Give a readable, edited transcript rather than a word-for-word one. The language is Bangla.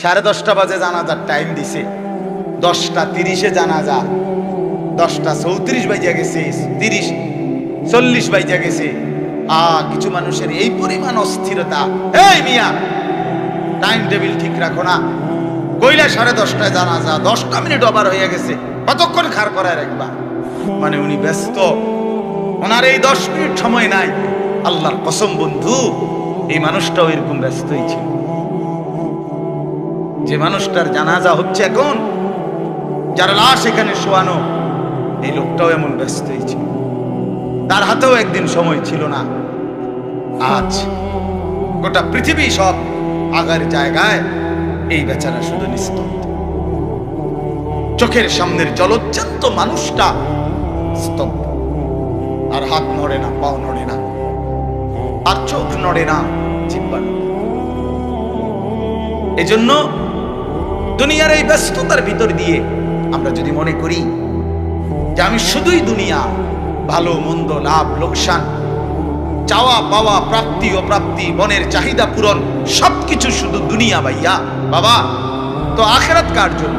10:30 বাজে জানাজার টাইম দিছে, 10:30 জানাজা, 10:34 বাজে গেছে, 30:40 বাজে গেছে। কিছু মানুষের এই পরিমাণ অস্থিরতা, এই মিয়া টাইম টেবিল ঠিক রাখো না, কইলা 10:30টায় জানাজা, 10টা মিনিট ওভার হয়ে গেছে, কতক্ষণ খাড় করায় রাখবা? মানে উনি ব্যস্ত, ওনার এই 10 মিনিট সময় নাই। আল্লাহর কসম বন্ধু, এই মানুষটাও এরকম ব্যস্তই ছিল। যে মানুষটার জানাজা হচ্ছে এখন, যার লাশ এখানে শোয়ানো, এই লোকটাও এমন ব্যস্তই ছিল। তার হাতেও একদিন সময় ছিল না। আজ গোটা পৃথিবী সব আগার জায়গায়, এই বেচারা শুধু নিস্তব্ধ। চোখের সামনের জলজ্জান্ত মানুষটা স্তব্ধ, আর হাত নড়ে না, পাও নড়ে না, আর চোখ নড়ে না, জিহ্বা নড়ে। এজন্য দুনিয়ার এই ব্যস্ততার ভিতর দিয়ে আমরা যদি মনে করি যে আমি শুধুই দুনিয়া, ভালো মন্দ, লাভ লোকসান, চাওয়া পাওয়া, প্রাপ্তি অপ্রাপ্তি, মনের চাহিদা পূরণ, সবকিছু শুধু দুনিয়া ভাইয়া, বাবা তো আখিরাত কার জন্য?